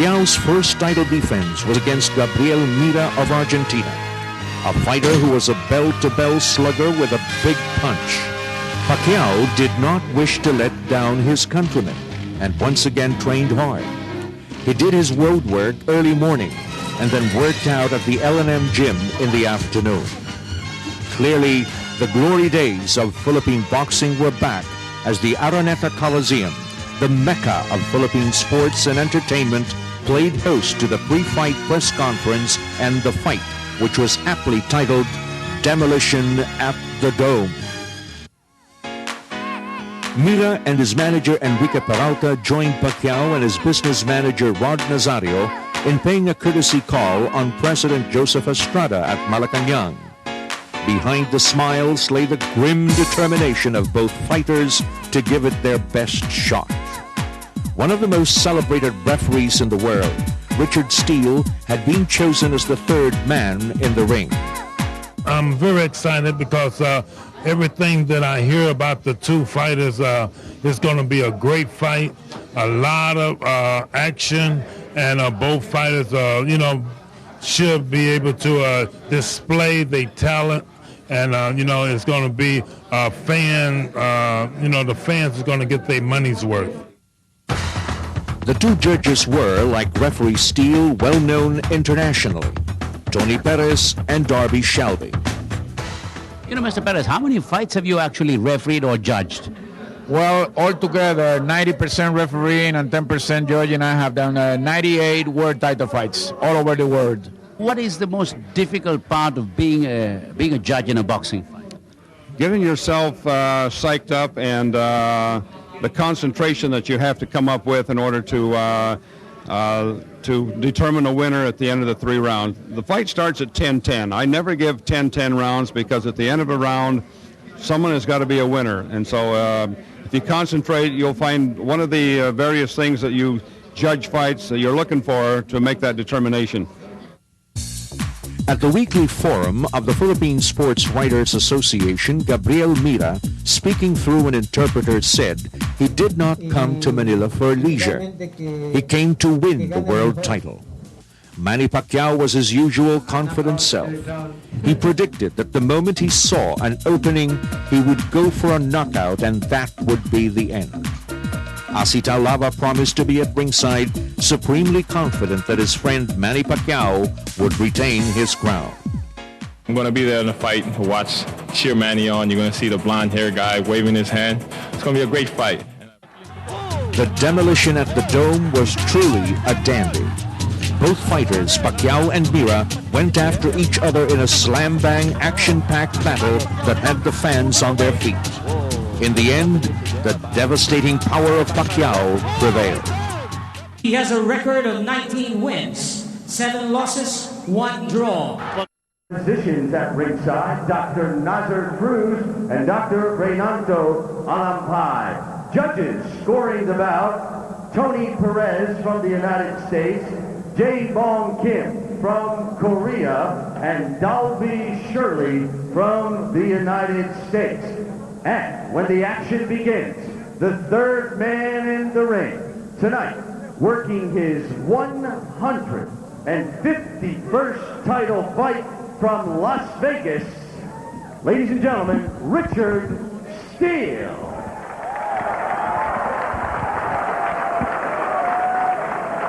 Pacquiao's first title defense was against Gabriel Mira of Argentina, a fighter who was a bell-to-bell slugger with a big punch. Pacquiao did not wish to let down his countrymen and once again trained hard. He did his road work early morning and then worked out at the L&M gym in the afternoon. Clearly, the glory days of Philippine boxing were back as the Araneta Coliseum, the mecca of Philippine sports and entertainment, played host to the pre-fight press conference and the fight, which was aptly titled Demolition at the Dome. Mira and his manager Enrique Peralta joined Pacquiao and his business manager Rod Nazario in paying a courtesy call on President Joseph Estrada at Malacanang. Behind the smiles lay the grim determination of both fighters to give it their best shot. One of the most celebrated referees in the world, Richard Steele, had been chosen as the third man in the ring. I'm very excited because everything that I hear about the two fighters is going to be a great fight, a lot of action, and both fighters, should be able to display their talent. And, it's going to be a fan, the fans are going to get their money's worth. The two judges were, like referee Steele, well-known internationally, Tony Perez and Darby Shelby. Mr. Perez, how many fights have you actually refereed or judged? Well, altogether, 90% refereeing and 10% judging. I have done 98 world title fights all over the world. What is the most difficult part of being a judge in a boxing fight? Getting yourself psyched up and the concentration that you have to come up with in order to determine a winner at the end of the 3 rounds. The fight starts at 10-10. I never give 10-10 rounds because at the end of a round, someone has got to be a winner. And so if you concentrate, you'll find one of the various things that you judge fights that you're looking for to make that determination. At the weekly forum of the Philippine Sports Writers Association, Gabriel Mira, speaking through an interpreter, said he did not come to Manila for leisure. He came to win the world title. Manny Pacquiao was his usual confident self. He predicted that the moment he saw an opening, he would go for a knockout and that would be the end. Asita Lava promised to be at ringside, supremely confident that his friend Manny Pacquiao would retain his crown. I'm going to be there in the fight to watch, cheer Manny on. You're going to see the blonde-haired guy waving his hand. It's going to be a great fight. The demolition at the Dome was truly a dandy. Both fighters, Pacquiao and Mira, went after each other in a slam-bang, action-packed battle that had the fans on their feet. In the end, the devastating power of Pacquiao prevailed. He has a record of 19 wins, 7 losses, 1 draw. Physicians at ringside, Dr. Nazar Cruz and Dr. Reynaldo Alampay. Judges scoring the bout, Tony Perez from the United States, Jae Bong Kim from Korea, and Dalby Shirley from the United States. And when the action begins, the third man in the ring tonight, working his 151st title fight from Las Vegas, ladies and gentlemen, Richard Steele.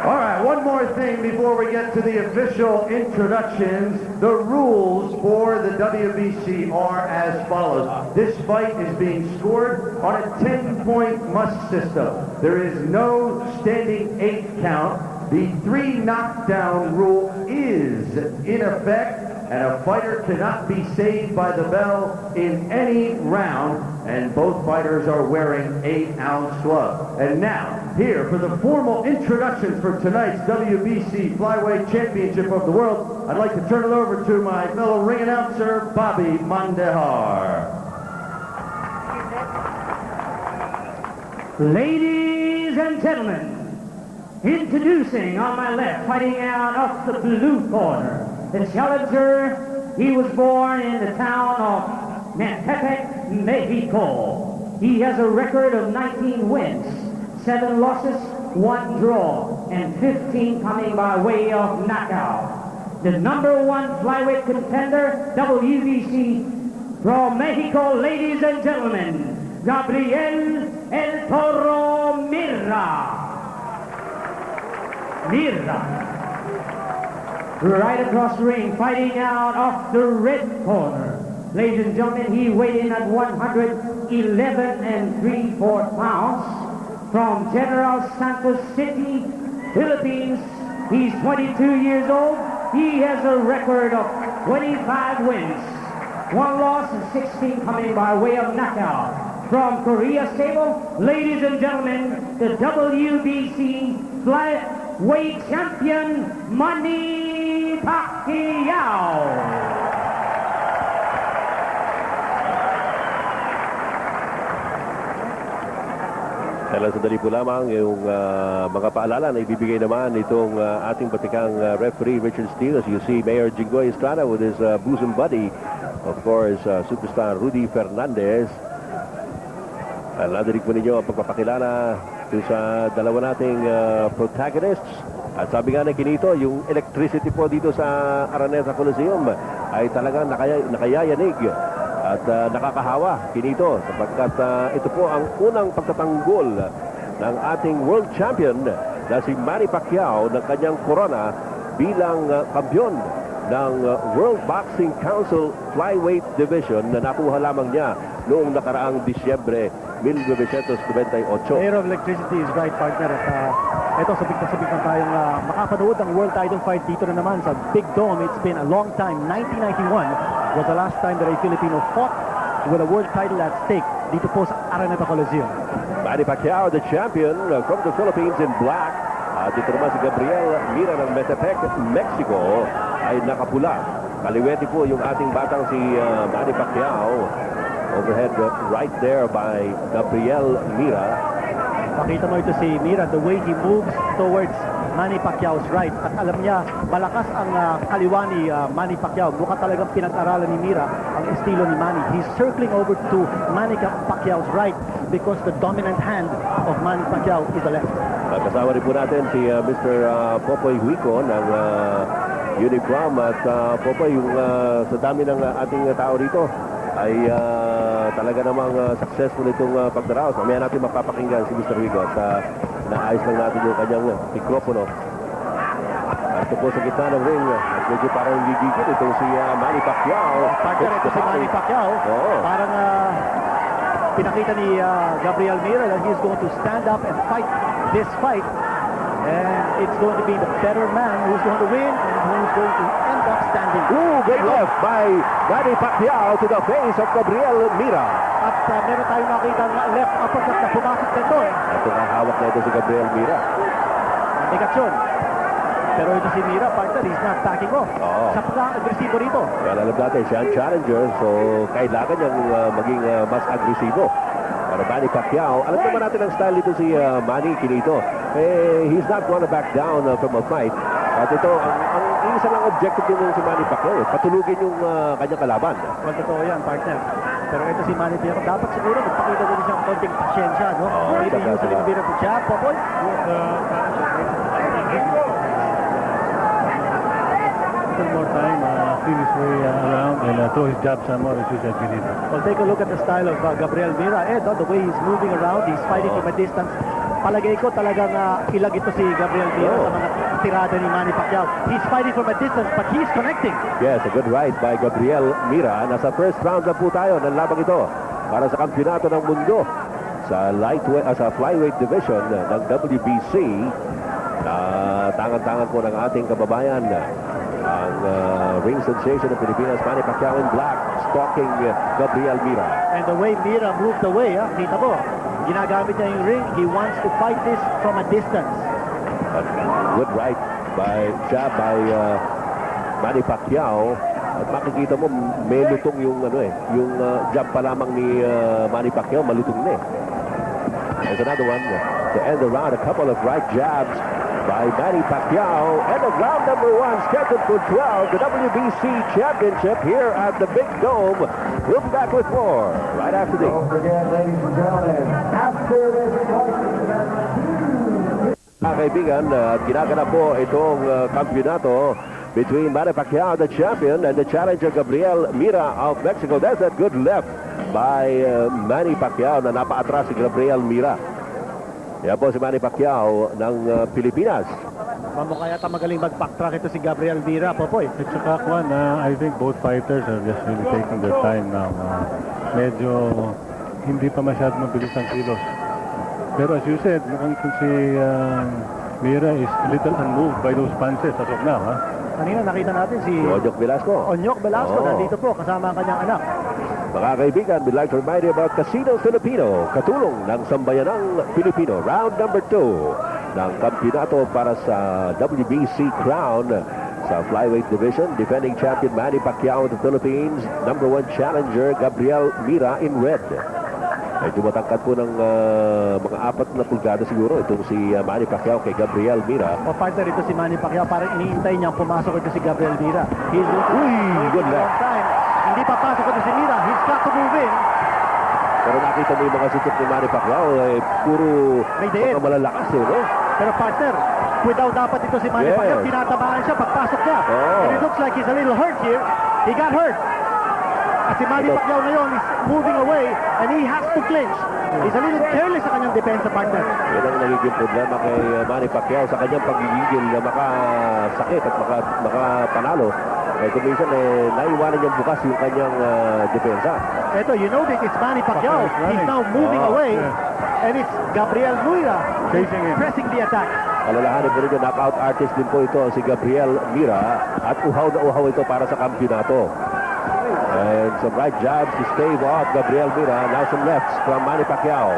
All right, one more thing before we get to the official introductions. The rules for the WBC are as follows. This fight is being scored on a 10-point must system. There is no standing 8 count. The 3 knockdown rule is in effect, and a fighter cannot be saved by the bell in any round, and both fighters are wearing 8-ounce gloves. And now, here for the formal introductions for tonight's WBC Flyweight Championship of the World, I'd like to turn it over to my fellow ring announcer, Bobby Mandehar. Ladies and gentlemen, introducing on my left, fighting out of the blue corner, the challenger. He was born in the town of Metepec, Mexico. He has a record of 19 wins, 7 losses, 1 draw. and 15 coming by way of knockout. The number 1 flyweight contender, WBC, from Mexico, ladies and gentlemen, Gabriel El Toro Mira. Right across the ring, fighting out of the red corner. Ladies and gentlemen, he weighed in at 111 3/4 pounds from General Santos City, Philippines. He's 22 years old. He has a record of 25 wins, 1 loss, and 16 coming by way of knockout. From Korea stable, ladies and gentlemen, the WBC flyweight champion, Manny Pacquiao. Kailan sandali po lamang yung mga paalala na ibibigay naman itong ating batikang referee Richard Steele. As you see, Mayor Jinggoy Estrada with his bosom buddy, of course, superstar Rudy Fernandez. Nadinig po ninyo ang pagpapakilala sa dalawa nating protagonists. At sabi nga na Kinito, yung electricity po dito sa Araneta Coliseum ay talagang nakayayanig at nakakahawa, Kinito, sapagkat ito po ang unang pagtatanggol ng ating world champion na si Manny Pacquiao ng kanyang corona bilang kampiyon ng World Boxing Council Flyweight Division na nakuha lamang niya noong nakaraang Disyembre 1998. Air of electricity is right, partner. At ito, sabik na tayong makapanood ang world title fight dito na naman sa Big Dome. It's been a long time. 1991 was the last time that a Filipino fought with a world title at stake dito po sa Araneta Coliseum. Manny Pacquiao, the champion from the Philippines in black. Dito naman si Gabriel Mira ng Metepec, Mexico ay nakapula. Kaliwete po yung ating batang si Manny Pacquiao. Overhead right there by Gabriel Mira. Pakita mo ito si Mira, the way he moves towards Manny Pacquiao's right. At alam niya, malakas ang kaliwa ni Manny Pacquiao. Mukha talagang pinag-aralan ni Mira ang estilo ni Manny. He's circling over to Manny Pacquiao's right because the dominant hand of Manny Pacquiao is the left. Kasama rin po natin si Mr. Popoy Huico ng uniform. At Popoy, yung sa dami ng ating tao rito ay talaga namang successful itong pagdaraos. Mamaya natin mapapakinggan si Mr. Huico at naayos lang natin yung kanyang mikropono. At ito po sa gitna ng ring at medyo parang gigigil itong si Manny Pacquiao. Partner, ito si Manny Pacquiao. Parang pinakita ni Gabriel Mira that he's going to stand up and fight this fight. And it's going to be the better man who's going to win and who's going to end up standing. Ooh, great left by Manny Pacquiao to the face of Gabriel Mira. At meron tayong nakita ng left uppercut na pumasok nito. Ito nga hawak na ito si Gabriel Mira. Negasyon. Pero ito si Mira, partner, he's not backing off. Siya pa agresibo rito. Kaya alam natin, siya ang challenger, so kailangan niyang maging mas agresibo. Pero Manny Pacquiao, alam naman natin ang style dito si Manny Kinito. He's not gonna back down from a fight. At ito, ang isa lang objective din si Manny Pacquiao, patulugin yung kanyang kalaban. Well, totoo yan, partner. Pero ito si Manny Pacquiao, dapat siguro magpakita din siyang konting pasyensya, no? Maybe use a little bit of the jab, Popoy. More time, feel his way around and throw his jab some more as you said, Benito. Well, take a look at the style of Gabriel Mira. The way he's moving around, he's fighting from a distance. Palagay ko talagang ilag ito si Gabriel Mira sa mga tirada ni Manny Pacquiao. He's fighting from a distance, but he's connecting. Yes, a good right by Gabriel Mira. Nasa first round na po tayo ng labang ito para sa kampyonato ng mundo sa flyweight division ng WBC. Tangan-tangan po ng ating kababayan ang ring sensation ng Pilipinas, Manny Pacquiao in black, stalking Gabriel Mira. And the way Mira moved away, kita mo, ginagamit niya yung ring. He wants to fight this from a distance. A good right by jab by Manny Pacquiao. At makikita mo, may lutong yung yung jab pa lamang ni Manny Pacquiao, malutong na. There's another one to end the round. A couple of right jabs by Manny Pacquiao. And of round number 1 scheduled for 12, the WBC Championship here at the Big Dome. We'll be back with more right after this. Don't forget, ladies and gentlemen, after this fight, Mga kaibigan, ginaganap po itong kampiyonato between Manny Pacquiao, the champion, and the challenger Gabriel Mira of Mexico. There's that good left by Manny Pacquiao na napaatras si Gabriel Mira. Yan po si Manny Pacquiao ng Pilipinas. Mamukha yata magaling mag-backtrack ito si Gabriel Mira, Popoy. At saka, Juan, I think both fighters are just really taking their time now. Medyo hindi pa masyadong mabilis ang kilos. Pero as you said, mukhang si Mira is a little unmoved by those punches as of now. Kanina nakita natin si Onyok Velasco. Onyok Velasco, nandito po kasama ang kanyang anak. Mga kaibigan, we'd like to remind you about Casino Filipino, katulong ng sambayanang Pilipino. Round number 2 ng kampyonato para sa WBC crown sa flyweight division. Defending champion Manny Pacquiao of the Philippines. Number 1 challenger Gabriel Mira in red. Medyo matangkad po ng mga 4 na pulgada siguro itong si Manny Pacquiao kay Gabriel Mira. O partner ito si Manny Pacquiao, parang iniintay niyang pumasok ito si Gabriel Mira. He's good luck. Hindi papasok ito si Mira. He's got to move in. Pero nakita mo yung mga sutok ni Manny Pacquiao, puro mga malalakas no? Pero partner, without dapat ito si Manny Pacquiao, tinatamaan siya pagpasok niya. And it looks like he's a little hurt here. He got hurt. At si Manny Pacquiao ngayon is moving away and he has to clinch. He's a little careless sa kanyang depensa, partner. Yan ang nagiging problema kay Manny Pacquiao sa kanyang pagigigil na makasakit at makapanalo. Eh kung minsan naiwanan niyang bukas yung kanyang depensa. Ito, you know this, it's Manny Pacquiao. He's now moving away and it's Gabriel Mira pressing the attack. Alalahanin po rin yung knockout artist din po ito si Gabriel Mira at uhaw na uhaw ito para sa kampyonato. And some right jabs to stave off Gabriel Mira. Now some lefts from Manny Pacquiao.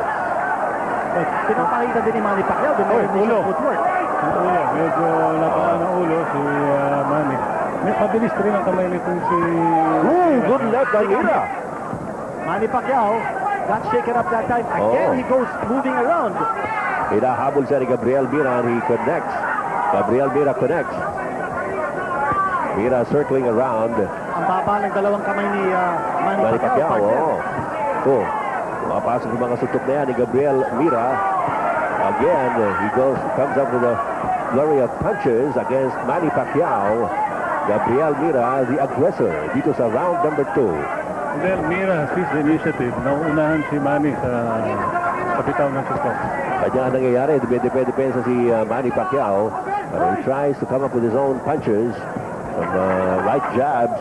Pinapakita din ni Manny Pacquiao the more initial footwork. Medyo napakaan ng ulo si Manny. May pabilis rin ang kamay nitong si... good left by Mira. Manny Pacquiao got shaken up that time. Again, he goes moving around. Hinahabol siya ni Gabriel Mira and he connects. Gabriel Mira connects. Mira circling around. Ang baba ng dalawang kamay ni Manny Pacquiao. Mapasok yung mga sutok na yan ni Gabriel Mira. Again, he comes up with a flurry of punches against Manny Pacquiao. Gabriel Mira, the aggressor, dito sa round number 2. Well, Mira sees the initiative. Nauunahan si Manny sa kapitaw ng sutok. Kanya ang nangyayari, depensa si Manny Pacquiao. He tries to come up with his own punches. Some right jabs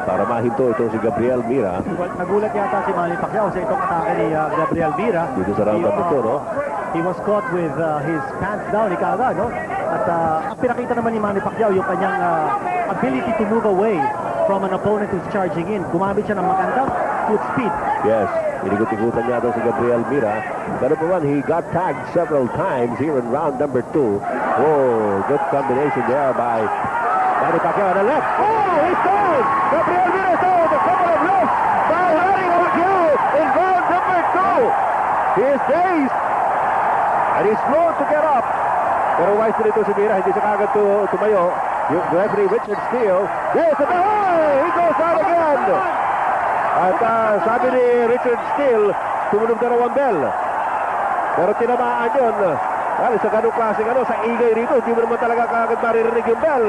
para mahinto ito si Gabriel Mira. Nagulat yata si Manny Pacquiao sa itong atake ni Gabriel Mira. Dito sa round number 2, no? He was caught with his pants down, ikaga, no? At ang pinakita naman ni Manny Pacquiao yung kanyang ability to move away from an opponent who's charging in. Gumamit siya ng magandang foot speed. Yes, inigot-igutan niya daw si Gabriel Mira. Pero po he got tagged several times here in round number 2. Oh, good combination there by Manny Pacquiao on the left. Oh, he's down! Gabriel Mira is down with a couple of lefts by Manny Pacquiao in round number 2. He is dazed and he's slow to get up. Pero wise nito si Mira, hindi siya kagad tumayo. Yung referee Richard Steele. Yes, he goes down again. At sabi ni Richard Steele, tumunog na raw ang bell. Pero tinamaan yun. Dahil sa ganung klaseng sa ingay rito, hindi mo naman talaga kagad maririnig yung bell.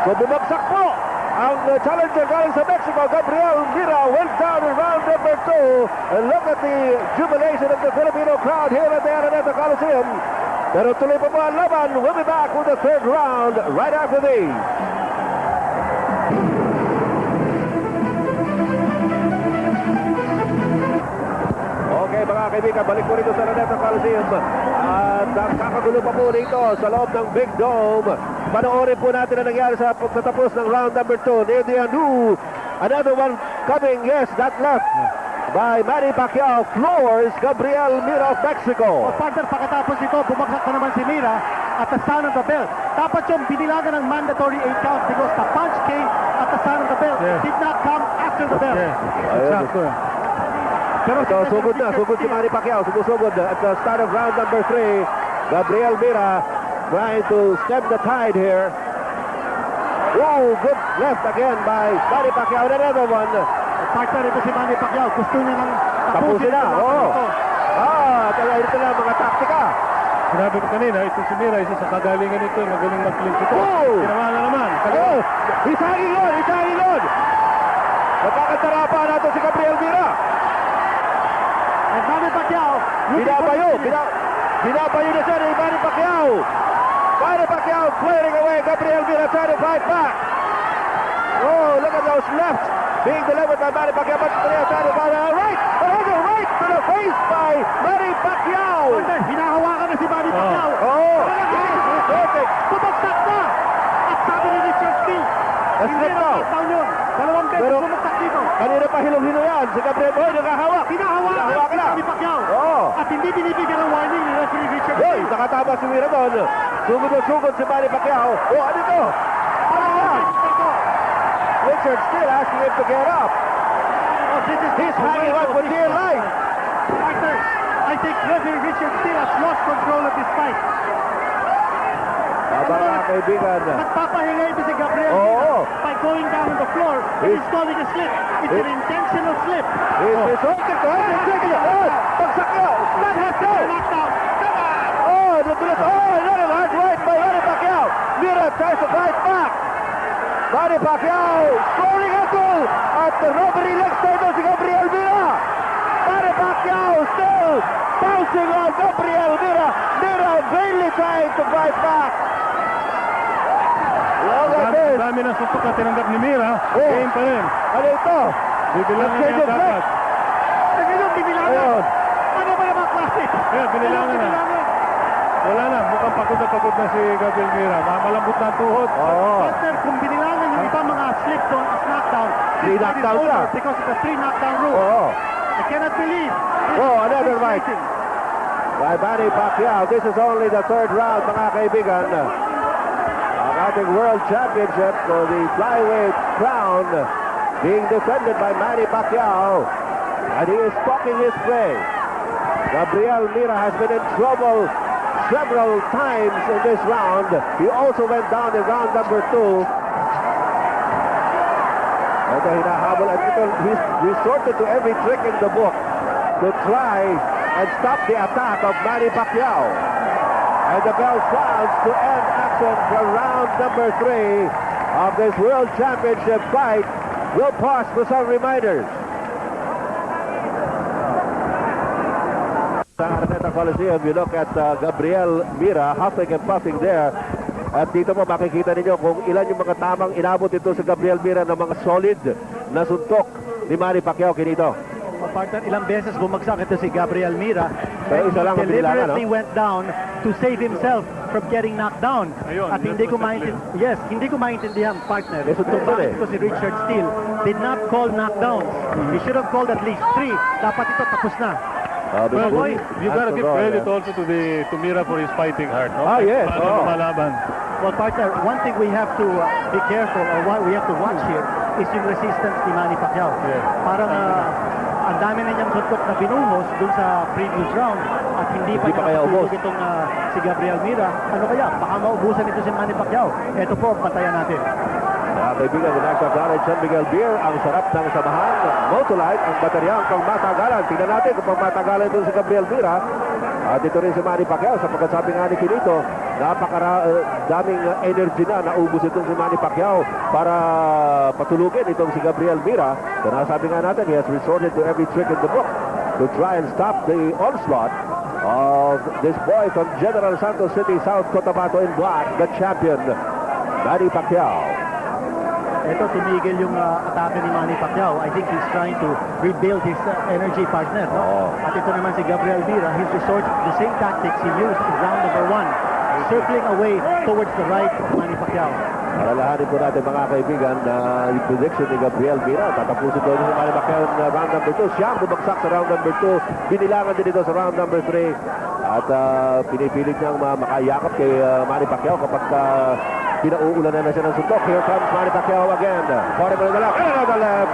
So bumagsak po ang challenger galing sa Mexico, Gabriel Mira, went down in round number 2. And look at the jubilation of the Filipino crowd here at the Araneta Coliseum. Pero tuloy pa po ang laban. We'll be back with the third round right after these. Okay mga kaibigan, balik po rito sa Araneta Coliseum. At kakagulo pa po rito sa loob ng Big Dome. Panoorin po natin ang nangyari sa pagtatapos ng round number 2. Near the end, another one coming, yes, that left by Manny Pacquiao floors Gabriel Mira of Mexico. Partner, pagkatapos ito, bumagsak na naman si Mira at the sound of the bell. Dapat yung binilagan ng mandatory 8 count because the punch came at the sound of the bell. Did not come after the bell. Pero sugod si Manny Pacquiao, sumusugod at the start of round number 3. Gabriel Mira trying to stem the tide here. Oh, good left again by Manny Pacquiao. Another one. Partner, ito si Manny Pacquiao. Gusto niya nang tapusin na. Kaya ito lang mga taktika. Sinabi ko kanina, ito si Mira, isa sa kagalingan nito, magaling mag-clinch ito. Tinawa na naman. Isagin yun! Nagkakatarapan natin si Gabriel Mira. And Manny Pacquiao. Binabayo na siya ni Manny Pacquiao. Manny Pacquiao clearing away. Gabriel Mira trying to fight back. Oh, look at those left being delivered by Manny Pacquiao. But Mira trying to fight right. Another right to the face by Manny Pacquiao. Hinahawakan na si Manny Pacquiao. Perfect. Bumagsak na. At sabi ni Richard Steele, hindi na knockdown yun. Dalawang beses bumagsak dito. Kanina pa hilong-hilo yan. Si Gabriel Boy nakahawak. Hinahawakan si Manny Pacquiao. At hindi binibigyan ng warning ni referee Richard Steele. Nakatama si Mira doon. Sugod na sugod si Manny Pacquiao. Ano ito? Richard Steele asking him to get up. He's hanging on for dear life. Partner, I think referee Richard Steele has lost control of this fight. Mga kaibigan. Nagpapahinga ito si Gabriel by going down on the floor. He's calling a slip. It's an intentional slip. He's holding to him. Pagsak niya. That has to be knocked out. Come on. Another hard right by Manny Pacquiao. Mira tries to fight back. Manny Pacquiao scoring a goal at the robbery legs table si Gabriel Mira. Manny Pacquiao still bouncing on Gabriel Mira. Mira vainly trying to fight back. Dami ng suntok na tinanggap ni Mira. Game pa rin. Ano ito? Bibilangan niya dapat. Binilangan. Ano ba naman klase? Binilangan na. Wala na. Mukhang pagod na si Gabriel Mira. Malambot na ang tuhod. Partner, kung binilangan yung ibang mga slip zone as knockdown, Three knockdown na. because of the 3 knockdown rule. I cannot believe. Another right. By Manny Pacquiao. This is only the third round, mga kaibigan. Ang ating World Championship for the flyweight crown being defended by Manny Pacquiao. And he is talking his way. Gabriel Mira has been in trouble several times in this round. He also went down in round number 2. Ito hinahabol at ito, he's resorted to every trick in the book to try and stop the attack of Manny Pacquiao. And the bell sounds to end action for round number 3 of this World Championship fight. We'll pause for some reminders. Sa Araneta Coliseum, you look at Gabriel Mira huffing and puffing there. At dito mo makikita ninyo kung ilan yung mga tamang inabot ito sa Gabriel Mira ng mga solid na suntok ni Manny Pacquiao kinito. Partner, ilang beses bumagsak ito si Gabriel Mira. Pero isa lang ang binilangan, deliberately went down to save himself from getting knocked down. At hindi ko maintindihan, partner. Kung bakit ito si Richard Steele did not call knockdowns. He should have called at least 3. Dapat ito tapos na. Well, you gotta give credit also to Mira for his fighting heart. No? Yes. Well, partner, one thing we have to be careful, or what we have to watch here, is yung resistance ni Manny Pacquiao. Parang ang dami na niyang suntok na binuhos dun sa previous round at hindi pa nakatulog itong si Gabriel Mira. Ano kaya? Baka maubusan ito si Manny Pacquiao. Ito po, pantayan natin. Kaibigan, the National Garage San Miguel Beer, ang sarap ng samahan. Motolite, ang bateryang pang matagalan. Tingnan natin kung pang matagalan ito si Gabriel Mira. At ito rin si Manny Pacquiao. Sapagkat sabi nga ni Kinito, daming energy na naubos itong si Manny Pacquiao para patulugin itong si Gabriel Mira. Kaya sabi nga natin, he has resorted to every trick in the book to try and stop the onslaught of this boy from General Santos City, South Cotabato in black, the champion, Manny Pacquiao. Ito, tumigil yung atake ni Manny Pacquiao. I think he's trying to rebuild his energy partner. No? At ito naman si Gabriel Mira, he's resorted to the same tactics he used in round number 1, circling away towards the right of Manny Pacquiao. Alalahanin po natin mga kaibigan na yung prediction ni Gabriel Mira. Tatapusin doon si Manny Pacquiao sa round number 2. Siya bumagsak sa round number 2. Binilangan din ito sa round number 3. At pinipilit niyang makayakap kay Manny Pacquiao kapag pinauulanan na siya ng suntok. Here comes Manny Pacquiao again. Bottom of the left. And another left.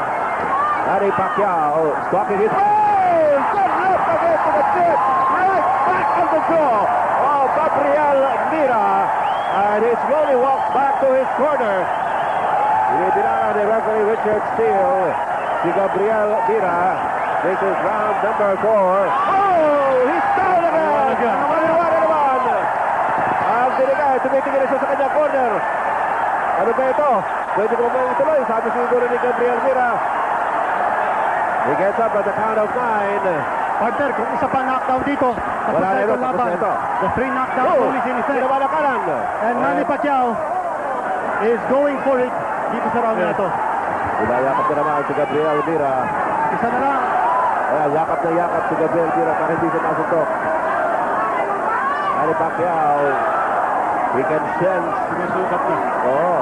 Manny Pacquiao stalking his... Good left again to the chin. Right back of the jaw of Gabriel Mira. And he slowly walks back to his corner. Binibilangan ni referee Richard Steele. Si Gabriel Mira. This is round number 4. He's down again. Naman. binigay. Tumitingin siya sa kanyang corner. Ano ba ito? Pwede ko naman ituloy. Sabi siguro ni Gabriel Mira. He gets up at the count of 9. Partner, kung isa pa knockdown dito, Wala na ito, tapos tapos na ito. The 3 knockdown police in effect. Ginawa na kanan. And Manny Pacquiao is going for it dito sa round na ito. Ilayakap na naman si Gabriel Mira. Isa na lang. Ayan, yakap si Gabriel Mira para hindi siya masuntok. Manny Pacquiao, he can sense. Sinusukat na. Oo.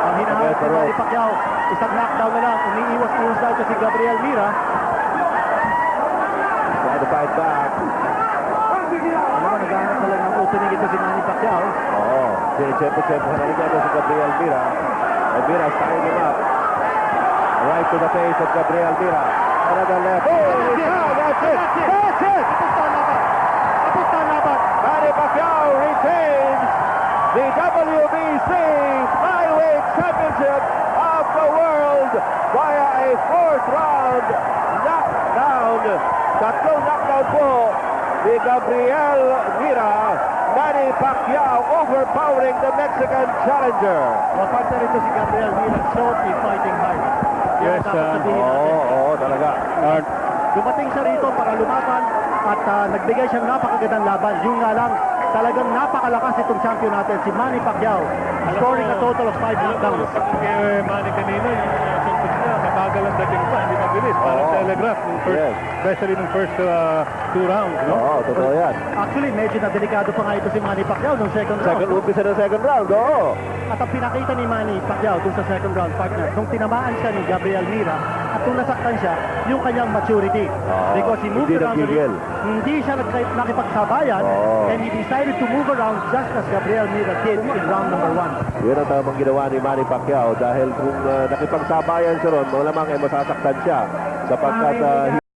Ang hinahanap si Manny Pacquiao, isang knockdown na lang. Umiiwas-iwas daw ito si Gabriel Mira. Try to fight back. Alam mo, naghahanap na lang ng opening ito si Manny Pacquiao. Oo. Siyempre, nalagyan si Gabriel Mira. And Mira's tying him up. Right to the face of Gabriel Mira. Another left. Oh, that's it! That's it! Tapos na laban. Manny Pacquiao retains the WBC Flyweight Championship of the world via a fourth round knockdown. Tatlong knockdown po ni Gabriel Mira. Manny Pacquiao overpowering the Mexican challenger. Partner ito si Gabriel Mira, short in fighting hard. Yes, Oo, talaga. Dumating siya rito para lumaban at nagbigay siyang napakagandang laban. Yung nga lang, talagang napakalakas itong champion natin, si Manny Pacquiao, scoring a total of 5 knockdowns. Manny kanina, yung suntok niya, mabagal ang dating pa, hindi mabilis. Parang telegraph, especially nung first 2 rounds. No? Oo, totoo yan. Actually, medyo na delikado pa nga ito si Manny Pacquiao nung second round. Umpisa ng second round, oo. At ang pinakita ni Manny Pacquiao dun sa second round, partner, nung tinamaan siya ni Gabriel Mira at nung nasaktan siya, yung kanyang maturity. Because he moved around the ring, hindi siya nakipagsabayan, and he decided to move around just as Gabriel Mira did in round number 1. Yun ang tamang ginawa ni Manny Pacquiao dahil kung nakipagsabayan siya ron, malamang ay masasaktan siya sapagkat he